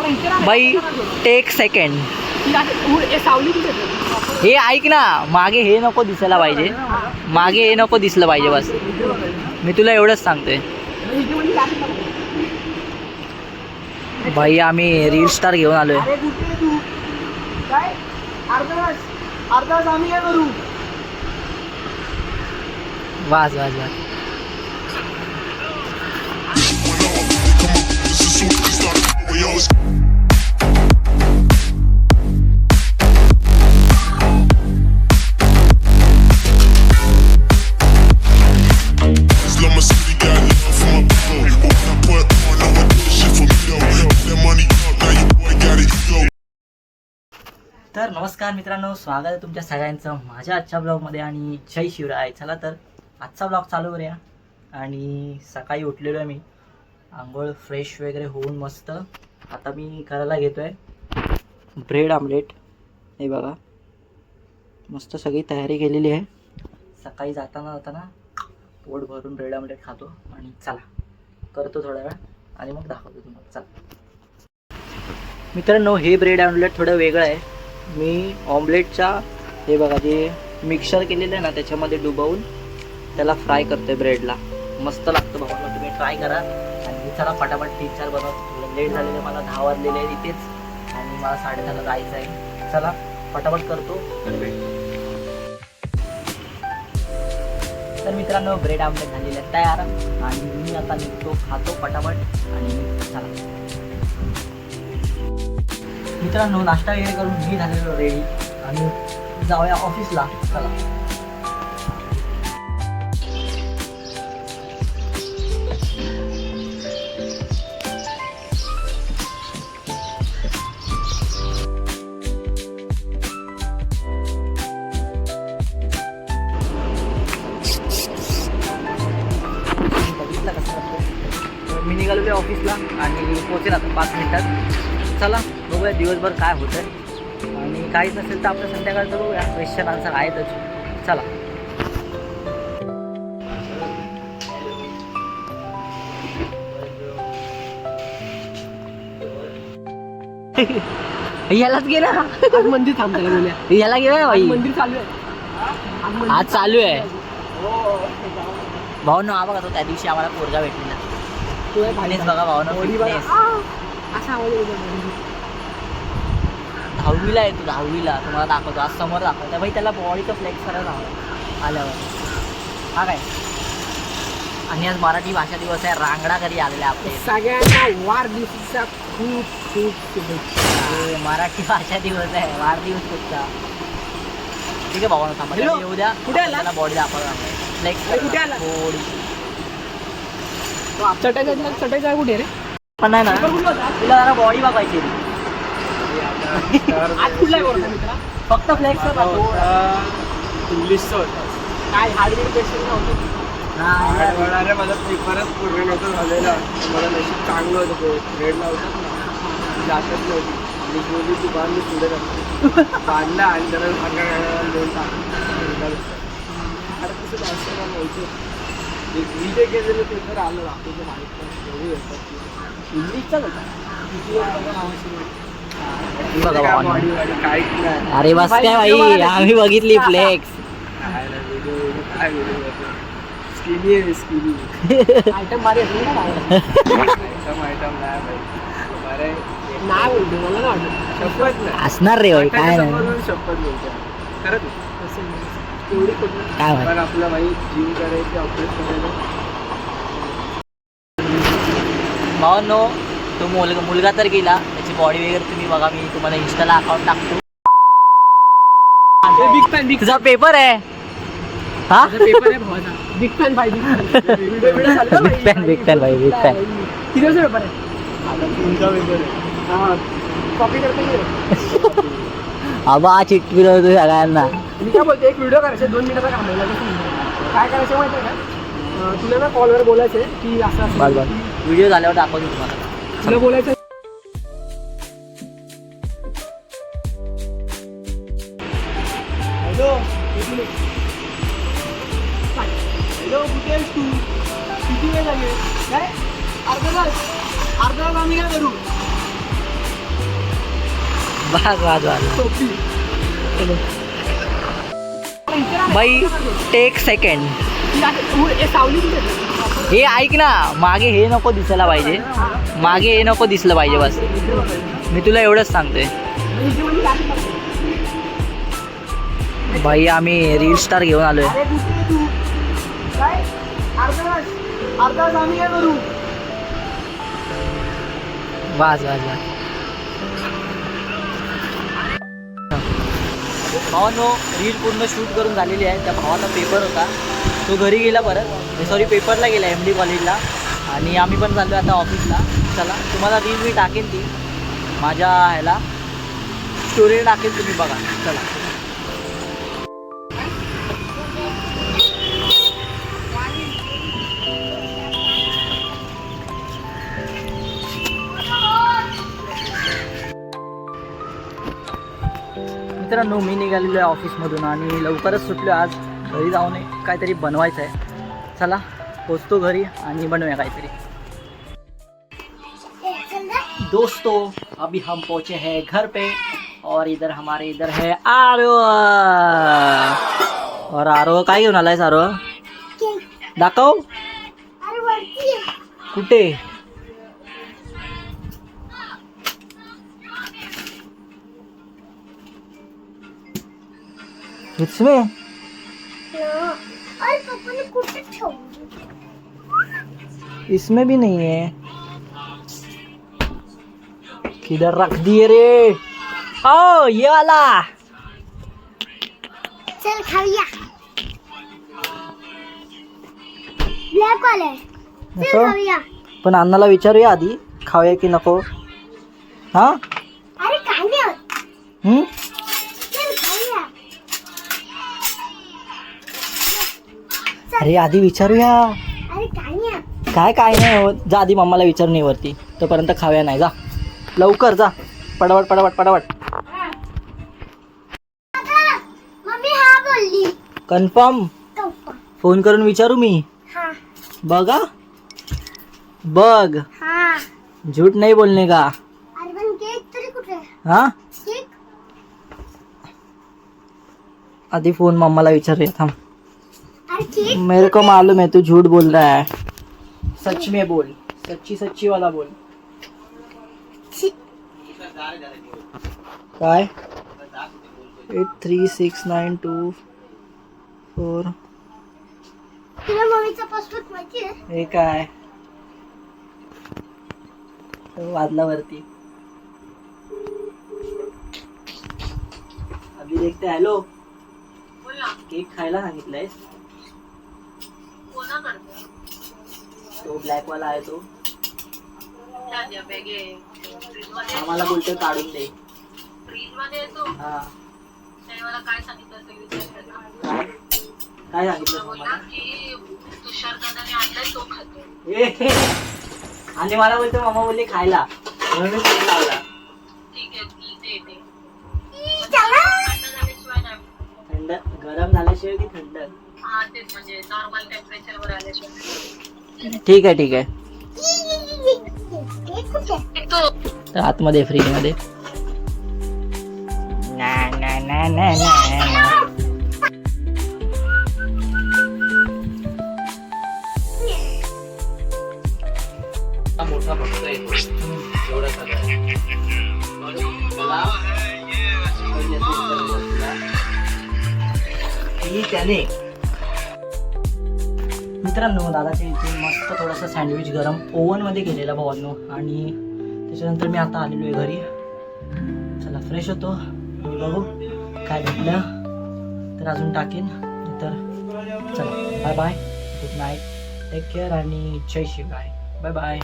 Bye take second हे ऐक ना, मागे हे नको दिसायला पाहिजे, मागे हे नको दिसलं पाहिजे बस. मी तुला एवढंच सांगतोय. भाई आम्ही रील स्टार घेऊन आलोय. वाज वाज वाज. तर नमस्कार मित्रांनो, स्वागत आहे तुमच्या सगळ्यांचं माझ्या आजच्या ब्लॉगमध्ये आणि जय शिवराय. चला तर आजचा ब्लॉग चालू करूया. आणि सकाळी उठलेलो आहे मी, आंघोळ फ्रेश वगैरे होऊन मस्त आता मी करायला घेतो आहे ब्रेड आमलेट. हे बघा मस्त सगळी तयारी केलेली आहे. सकाळी जाताना पोट भरून ब्रेड आमलेट खातो. आणि चला करतो थोडा वेळ आणि मग दाखवतो तुम्हाला. चला मित्रांनो, हे ब्रेड आमलेट थोडं वेगळं आहे. मी ऑमलेटच्या हे बघा जे मिक्सर केलेलं आहे ना त्याच्यामध्ये डुबवून त्याला फ्राय करतोय ब्रेडला. मस्त लागतं भावाला, तुम्ही ट्राय करा. आणि चला पटापट 3-4 बनवतो. थोडं लेट झालेलं, मला 10 वाजलेले आहे इथेच आणि मला 10:30ला जायचं आहे. चला पटापट करतो आणि भेटतो. तर मित्रांनो, ब्रेड आमलेट झालेले आहे तयार आणि मी आता निघतो, खातो पटापट आणि चला. मित्रांनो, नाश्ता वगैरे करून मी झालेलो रेडी आणि जाऊया ऑफिसला. चला बघितलं कसं मी निघालो ऑफिसला आणि पोहोचेल आता 5 मिनिटात. चला बघूया दिवसभर काय होतं आहे आणि काहीच नसेल तर आपलं संध्याकाळचं बघूया. क्वेश्चन आन्सर आहेतच. चला यालाच गेला मंदिर थांबताय बोलूया. याला गेला भाई, मंदिर चालू आहे आज चालू आहे. भाऊनो हा बघा, तो त्या दिवशी आम्हाला पोरगा भेटलेला. आणि बघा भाऊनो फिटनेस. असा आवाज येतो. 10वीला आहे तू, 10वीला. तुम्हाला दाखवतो आज समोर दाखवतो भाई. त्याला बॉडीचं फ्लेक्स करायला आल्यावर हा काय. आणि आज मराठी भाषा दिवस आहे. रांगडा कधी आलेला आपले सगळ्यांना वाढदिवसाचा खूप खूप शुभेच्छा. मराठी भाषा दिवस आहे, वाढदिवस तुमचा. ठीक आहे भावानं थांबा, येऊ द्या. कुठे आला? त्याला बॉडी दाखवला फ्लेक्स कुठे आला? बॉडी चटायचा कुठे रे? पण नाही ना, तुला जरा बॉडी बघायची. आज कुठला आहे मित्रा? फक्त फ्लेक्स इंग्लिशचं होतं. काय हार्डवेअर पेशंट नव्हतं. नाही माझा पेपरच पूर्ण नव्हतं झालेला. मला नशीब चांगलं होतं. ग्रेडला होतं ना, जातच नव्हती. इंग्लिश बोलली तू बांध, मी पुढे राहतो बांधला आणि जरा लोन टाकलं. आता कसं जास्त नव्हतं. मी जे केलेलं पेपर आलं आपल्याचं माहीत नाही. एवढी येतात इंग्लिशचाच होता. किती बघा बॉडी काहीच नाही. अरे बस काय भाई, आम्ही बघितली फ्लेक्स. काय स्किनी आहे, स्किनी आयटम मारे आयटम आयटम नाही भाई. बरं नाही बोलतो, मला ना वाटत शपथ नाही असणार रे भाई. काय नाही शपथ बोलतो खरंच. एवढी काय पण आपलं भाई जिम करायची, ऑपरेट करायचं. भावांनो, तो मुलगा तर गेला. त्याची बॉडी वगैरे तुम्ही बघा. मी तुम्हाला इंस्टाला अकाउंट टाकतो. Big fan. तुझा पेपर आहे हा? पेपर आहे भावाचा. बिग फॅन भाई. बिग फॅन भाई, बिग फॅन. किती वाजता पेपर आहे? आता तुमचा पेपर आहे. हां, कॉपी करतो मी. आबा चिटकिल होतो सगळ्यांना. मी काय बोलते, एक व्हिडिओ करायचा 2 मिनिटाचा काम आहे. काय करायचं माहिती आहे का? तुला ना कॉलवर बोलायचं आहे की असं व्हिडिओ झाल्यावर दाखवतो तुम्हाला. तुला बोलायचं. हॅलो हॅलो, कुठे आहेस तू? किती वेळ झाले? काय अर्धा तास आम्ही काय करू? वाज वाज वाज बाई टेक सेकंड. हे ऐक ना, मागे हे नको दिसायला पाहिजे, मागे हे नको दिसलं पाहिजे बस. मी तुला एवढंच सांगतोय. बाई आम्ही रील स्टार घेऊन आलोय. वाज वाज वाज. भावानो रील पूर्ण शूट करून झालेली आहे. त्या भावाचा पेपर होता, तो घरी गेला परत, सॉरी पेपरला गेला MD कॉलेजला. आणि आम्ही पण चाललो आता ऑफिसला. चला तुम्हाला रील मी टाकेन, ती माझ्या ह्याला स्टोरी टाकेन, तुम्ही बघा. चला मित्रांनो, मी निघालेलो आहे ऑफिसमधून आणि लवकरच सुटलो आज. घरी जाऊन काहीतरी बनवायचं आहे. चला पोचतो घरी आणि बनवूया काहीतरी. दोस्तों अभी हम पहुंचे हैं घर पे और इधर हमारे इधर है आरो. और आरो काय घेऊन आलाय? आरो दाखव कुठे. इसमें इसमें भी नहीं है. किधर रख दिए रे? ओ ये वाला. चल खाऊया. ब्लॅक वाले चल असं? खाऊया. पण अण्णाला विचारूया आधी, खाऊया की नको. हा अरे काय नाही होत. हम्म. चल खाऊया. अरे आधी विचारूया. अरे काय नाही होत. काय नाही होत. जा आधी मम्माला विचार नाही वरती, तोपर्यंत खाऊया नाही. जा लवकर जा, पटापट पटापट पटापट. मम्मी हा बोलली. कन्फर्म फोन करून विचारू मी. हा बघा बघ, हा. झूठ नाही बोलणे का. अरे पण केक तरी कुठे? हाँ केक आधी फोन मम्माला विचारूया थांब. अरे केक मेरे को मालूम है तू झूठ बोल रहा है. सच में बोल, सच्ची सच्ची वाला बोल. काय 836924. तुला मम्मीचा पासवर्ड माहिती आहे? हे काय वादलावरती अभी देखते. हॅलो केक खायला सांगितलंय. तो ब्लॅक वाला आहे तो. आम्हाला बोलतोय काढून दे. हा काय सांगितलं तुम्हाला? आणि मला बोलतो मामा बोलले खायला, म्हणून मी केक लावला. थंड गरम झाल्याशिवाय की थंड? ठीक आहे ठीक आहे. केक कुठे? तर आतमध्ये फ्रीज मध्ये. ना ना ना ना ना. मोठा बघतोय एवढा सगळं. त्याने मित्रांनो दादाच्या इथे मस्त थोडासा सँडविच गरम ओव्हन मध्ये केलेला भावांनो. आणि त्याच्यानंतर मी आता आलेलो आहे घरी. चला फ्रेश होतो, बघू काय भेटलं तर अजून टाकेन. तर चला bye bye, good night, take care आणि जय शिवराय. Bye bye.